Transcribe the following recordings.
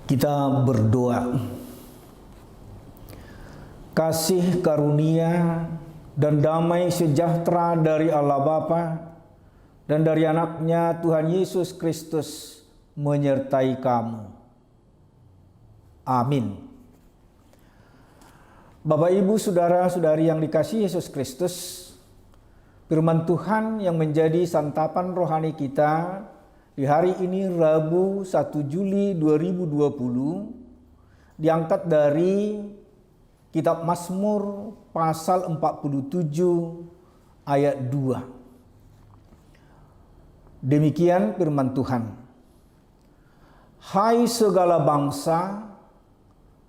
Kita berdoa. Kasih karunia dan damai sejahtera dari Allah Bapa dan dari anaknya Tuhan Yesus Kristus menyertai kamu. Amin. Bapak, Ibu, Saudara-saudari yang dikasihi Yesus Kristus, firman Tuhan yang menjadi santapan rohani kita di hari ini Rabu 1 Juli 2020 diangkat dari Kitab Mazmur pasal 47 ayat 2. Demikian firman Tuhan. Hai segala bangsa,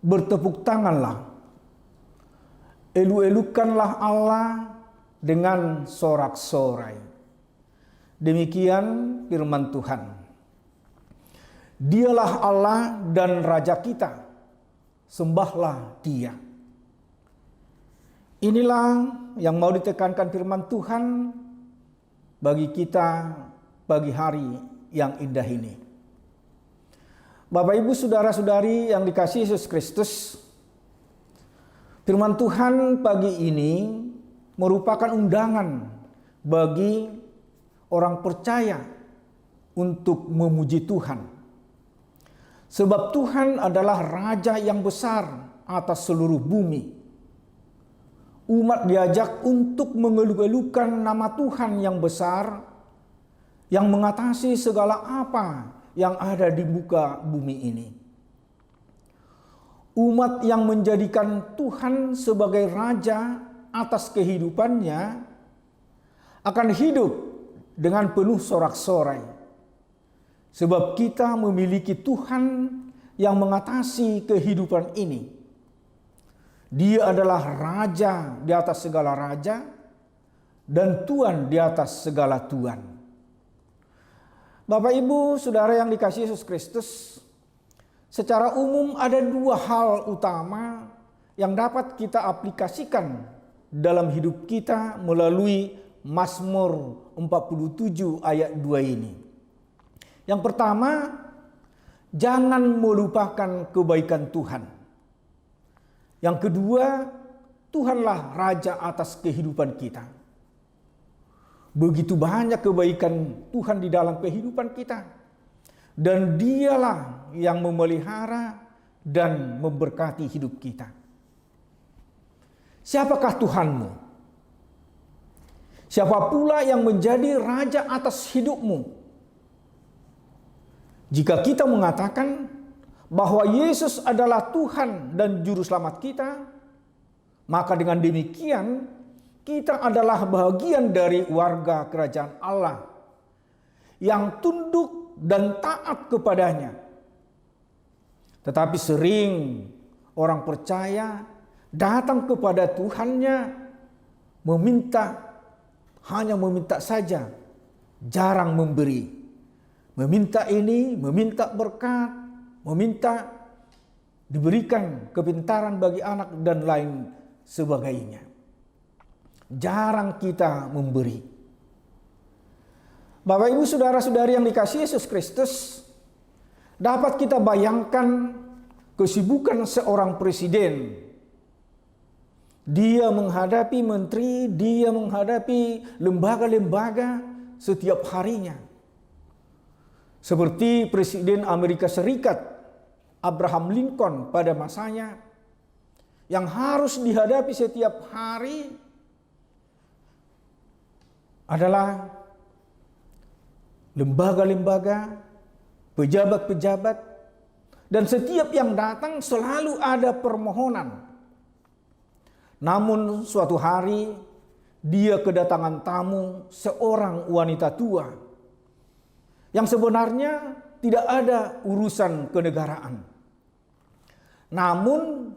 bertepuk tanganlah. Elu-elukanlah Allah dengan sorak-sorai. Demikian firman Tuhan. Dialah Allah dan Raja kita, sembahlah Dia. Inilah yang mau ditekankan firman Tuhan bagi kita pagi hari yang indah ini. Bapak, Ibu, Saudara-saudari yang dikasihi Yesus Kristus, firman Tuhan pagi ini merupakan undangan bagi orang percaya untuk memuji Tuhan. Sebab Tuhan adalah Raja yang besar atas seluruh bumi. Umat diajak untuk mengeluh-elukan nama Tuhan yang besar, yang mengatasi segala apa yang ada di muka bumi ini. Umat yang menjadikan Tuhan sebagai Raja atas kehidupannya akan hidup dengan penuh sorak-sorai. Sebab kita memiliki Tuhan yang mengatasi kehidupan ini. Dia adalah Raja di atas segala raja dan Tuhan di atas segala tuan. Bapak, Ibu, Saudara yang dikasihi Yesus Kristus, secara umum ada dua hal utama yang dapat kita aplikasikan dalam hidup kita melalui Mazmur 47 ayat 2 ini. Yang pertama, jangan melupakan kebaikan Tuhan. Yang kedua, Tuhanlah Raja atas kehidupan kita. Begitu banyak kebaikan Tuhan di dalam kehidupan kita. Dan Dialah yang memelihara dan memberkati hidup kita. Siapakah Tuhanmu? Siapa pula yang menjadi Raja atas hidupmu? Jika kita mengatakan bahwa Yesus adalah Tuhan dan Juru Selamat kita, maka dengan demikian kita adalah bagian dari warga kerajaan Allah yang tunduk dan taat kepadanya. Tetapi sering orang percaya datang kepada Tuhannya hanya meminta saja, jarang memberi. Meminta ini, meminta berkat, meminta diberikan kepintaran bagi anak dan lain sebagainya. Jarang kita memberi. Bapak, Ibu, Saudara-saudari yang dikasihi Yesus Kristus, dapat kita bayangkan kesibukan seorang presiden. Dia menghadapi menteri, dia menghadapi lembaga-lembaga setiap harinya. Seperti Presiden Amerika Serikat Abraham Lincoln pada masanya, yang harus dihadapi setiap hari adalah lembaga-lembaga, pejabat-pejabat, dan setiap yang datang selalu ada permohonan. Namun suatu hari dia kedatangan tamu seorang wanita tua yang sebenarnya tidak ada urusan kenegaraan. Namun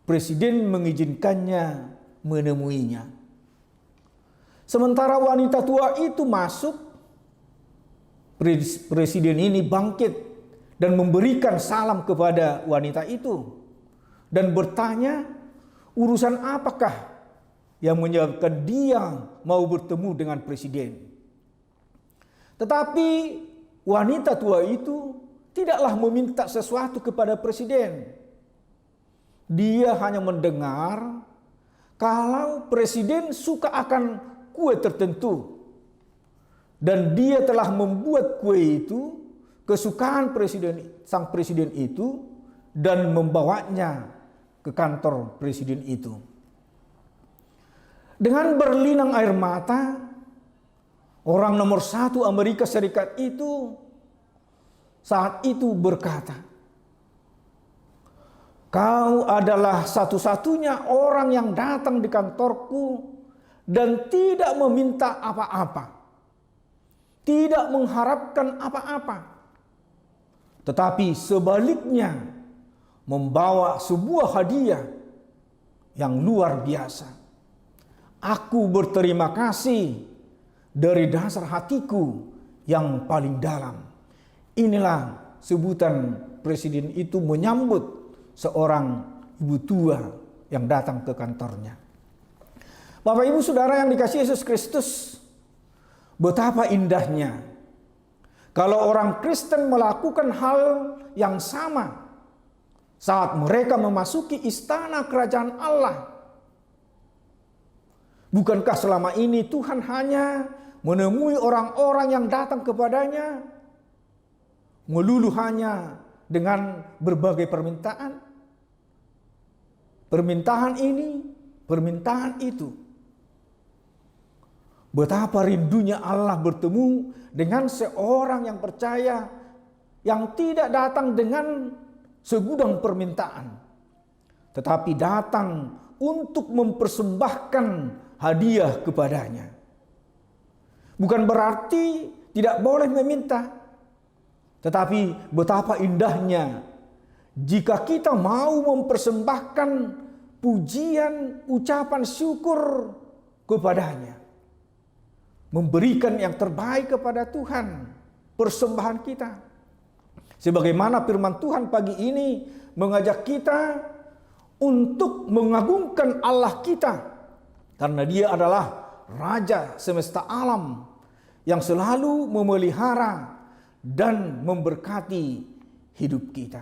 presiden mengizinkannya menemuinya. Sementara wanita tua itu masuk, presiden ini bangkit dan memberikan salam kepada wanita itu dan bertanya, urusan apakah yang menyebabkan dia mau bertemu dengan presiden. Tetapi wanita tua itu tidaklah meminta sesuatu kepada presiden. Dia hanya mendengar kalau presiden suka akan kue tertentu. Dan dia telah membuat kue itu kesukaan sang presiden itu dan membawanya ke kantor presiden itu. Dengan berlinang air mata, orang nomor 1 Amerika Serikat itu saat itu berkata, "Kau adalah satu-satunya orang yang datang di kantorku dan tidak meminta apa-apa. Tidak mengharapkan apa-apa. Tetapi sebaliknya membawa sebuah hadiah yang luar biasa. Aku berterima kasih dari dasar hatiku yang paling dalam." Inilah sebutan presiden itu menyambut seorang ibu tua yang datang ke kantornya. Bapak Ibu Saudara yang dikasihi Yesus Kristus, betapa indahnya kalau orang Kristen melakukan hal yang sama saat mereka memasuki istana kerajaan Allah. Bukankah selama ini Tuhan hanya menemui orang-orang yang datang kepadanya melulu hanya dengan berbagai permintaan? Permintaan ini, permintaan itu. Betapa rindunya Allah bertemu dengan seorang yang percaya, yang tidak datang dengan segudang permintaan, tetapi datang untuk mempersembahkan hadiah kepadanya. Bukan berarti tidak boleh meminta, tetapi betapa indahnya jika kita mau mempersembahkan pujian, ucapan syukur kepadanya. Memberikan yang terbaik kepada Tuhan, persembahan kita. Sebagaimana firman Tuhan pagi ini mengajak kita untuk mengagungkan Allah kita. Karena Dia adalah Raja semesta alam yang selalu memelihara dan memberkati hidup kita.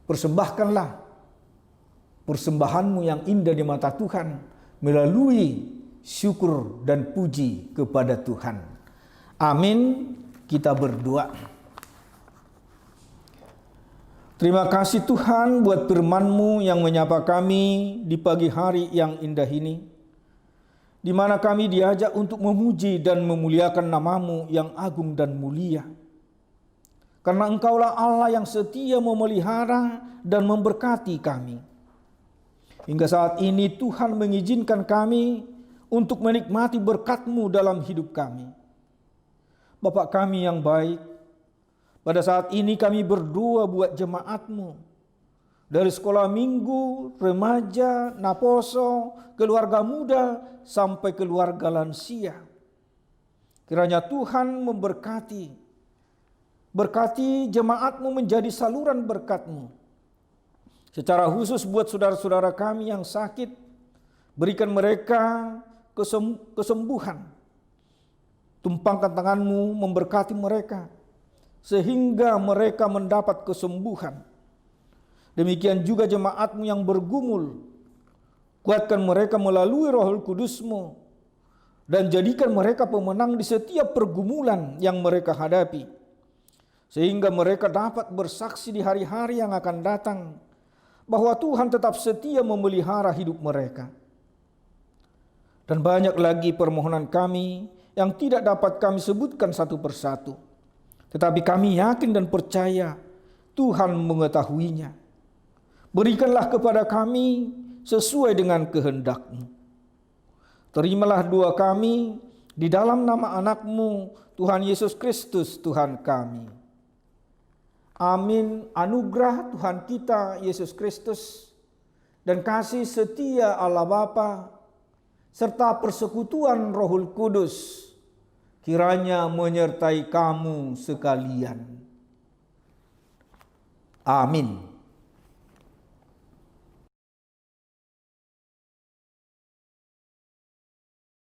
Persembahkanlah persembahanmu yang indah di mata Tuhan melalui syukur dan puji kepada Tuhan. Amin. Kita berdoa. Terima kasih Tuhan buat firman-Mu yang menyapa kami di pagi hari yang indah ini, di mana kami diajak untuk memuji dan memuliakan nama-Mu yang agung dan mulia. Karena Engkaulah Allah yang setia memelihara dan memberkati kami. Hingga saat ini Tuhan mengizinkan kami untuk menikmati berkat-Mu dalam hidup kami. Bapak kami yang baik, pada saat ini kami berdoa buat jemaat-Mu. Dari sekolah minggu, remaja, naposo, keluarga muda, sampai keluarga lansia. Kiranya Tuhan memberkati. Berkati jemaat-Mu menjadi saluran berkat-Mu. Secara khusus buat saudara-saudara kami yang sakit, berikan mereka kesembuhan. Tumpangkan tangan-Mu memberkati mereka sehingga mereka mendapat kesembuhan. Demikian juga jemaat-Mu yang bergumul, kuatkan mereka melalui Roh Kudus-Mu dan jadikan mereka pemenang di setiap pergumulan yang mereka hadapi, sehingga mereka dapat bersaksi di hari-hari yang akan datang bahwa Tuhan tetap setia memelihara hidup mereka. Dan banyak lagi permohonan kami yang tidak dapat kami sebutkan satu persatu. Tetapi kami yakin dan percaya Tuhan mengetahuinya. Berikanlah kepada kami sesuai dengan kehendak-Mu. Terimalah doa kami di dalam nama anak-Mu, Tuhan Yesus Kristus Tuhan kami. Amin. Anugerah Tuhan kita Yesus Kristus dan kasih setia Allah Bapa serta persekutuan Roh Kudus kiranya menyertai kamu sekalian. Amin.